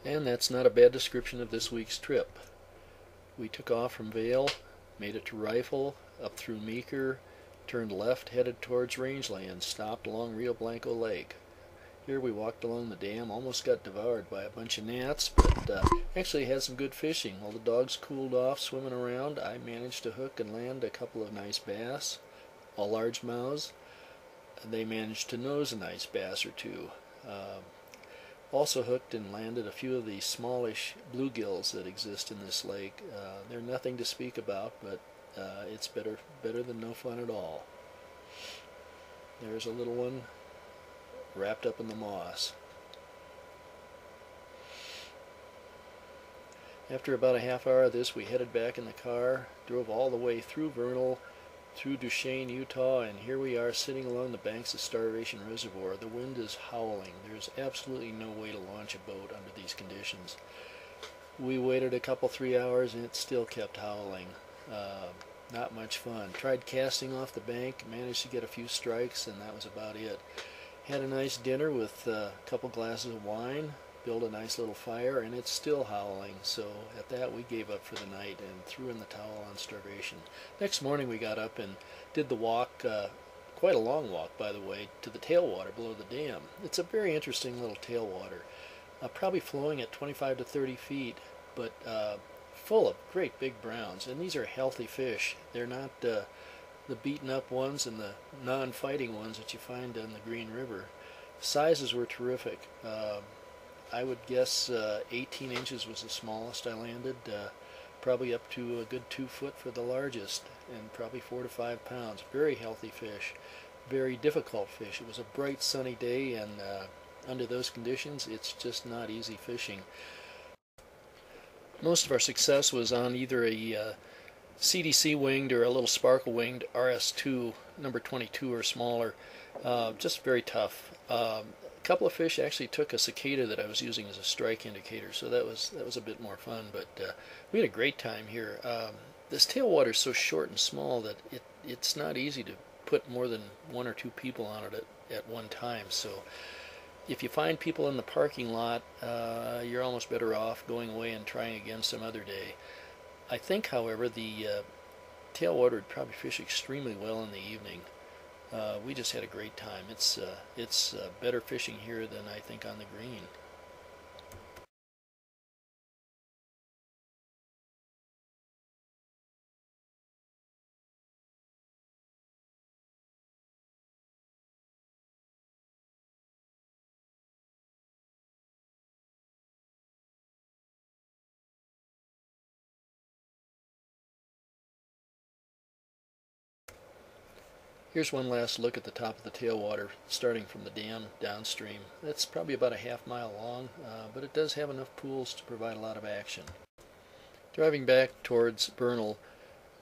And that's not a bad description of this week's trip. We took off from Vale, made it to Rifle, up through Meeker, turned left, headed towards rangeland, stopped along Rio Blanco Lake. Here we walked along the dam, almost got devoured by a bunch of gnats, but actually had some good fishing. While the dogs cooled off swimming around, I managed to hook and land a couple of nice bass, all largemouths. They managed to nose a nice bass or two. Also hooked and landed a few of the smallish bluegills that exist in this lake. They're nothing to speak about, but it's better than no fun at all. There's a little one wrapped up in the moss. After about a half hour of this, we headed back in the car, drove all the way through Vernal, through Duchesne, Utah, and here we are sitting along the banks of Starvation Reservoir. The wind is howling. There's absolutely no way to launch a boat under these conditions. We waited a couple, 3 hours, and it still kept howling. Not much fun. Tried casting off the bank, managed to get a few strikes, and that was about it. Had a nice dinner with a couple glasses of wine, built a nice little fire, and it's still howling. So at that we gave up for the night and threw in the towel on starvation. Next morning we got up and did the walk, quite a long walk by the way, to the tailwater below the dam. It's a very interesting little tailwater, probably flowing at 25 to 30 feet, but full of great big browns. And these are healthy fish. They're not the beaten up ones and the non-fighting ones that you find on the Green River. Sizes were terrific. I would guess 18 inches was the smallest I landed, probably up to a good 2 foot for the largest, and probably 4 to 5 pounds. Very healthy fish, very difficult fish. It was a bright sunny day, and under those conditions it's just not easy fishing. Most of our success was on either a CDC winged or a little sparkle winged RS2 number 22 or smaller. Just very tough. A couple of fish actually took a cicada that I was using as a strike indicator, so that was a bit more fun. But we had a great time here. This tailwater is so short and small that it's not easy to put more than 1 or 2 people on it at one time. So if you find people in the parking lot, you're almost better off going away and trying again some other day. I think, however, the tailwater would probably fish extremely well in the evening. We just had a great time. It's better fishing here than I think on the Green. Here's one last look at the top of the tailwater, starting from the dam downstream. That's probably about a half-mile long, but it does have enough pools to provide a lot of action. Driving back towards Vernal,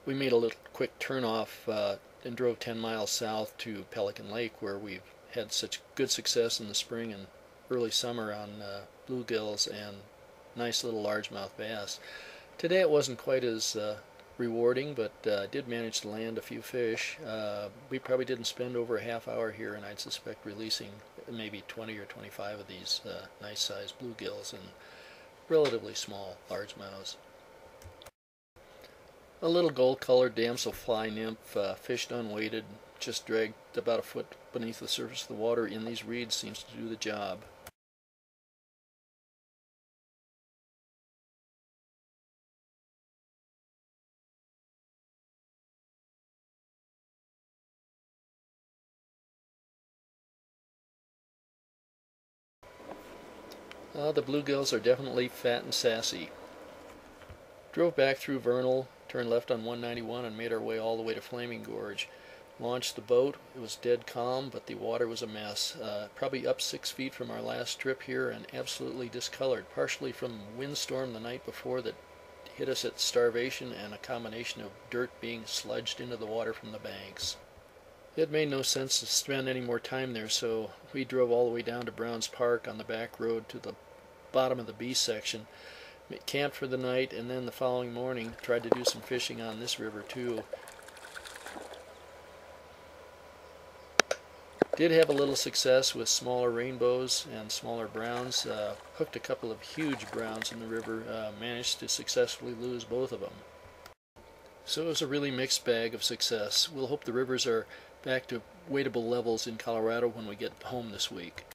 we made a little quick turn-off and drove 10 miles south to Pelican Lake, where we've had such good success in the spring and early summer on bluegills and nice little largemouth bass. Today it wasn't quite as rewarding, but I did manage to land a few fish. We probably didn't spend over a half hour here, and I'd suspect releasing maybe 20 or 25 of these nice sized bluegills and relatively small largemouths. A little gold-colored damselfly nymph, fished unweighted, just dragged about a foot beneath the surface of the water in these reeds, seems to do the job. The bluegills are definitely fat and sassy. Drove back through Vernal, turned left on 191 and made our way all the way to Flaming Gorge. Launched the boat. It was dead calm, but the water was a mess. Probably up 6 feet from our last trip here and absolutely discolored, partially from a windstorm the night before that hit us at Starvation and a combination of dirt being sludged into the water from the banks. It made no sense to spend any more time there, so we drove all the way down to Browns Park on the back road to the bottom of the B section, camped for the night, and then the following morning tried to do some fishing on this river too. Did have a little success with smaller rainbows and smaller browns. Hooked a couple of huge browns in the river. Managed to successfully lose both of them. So it was a really mixed bag of success. We'll hope the rivers are back to wadeable levels in Colorado when we get home this week.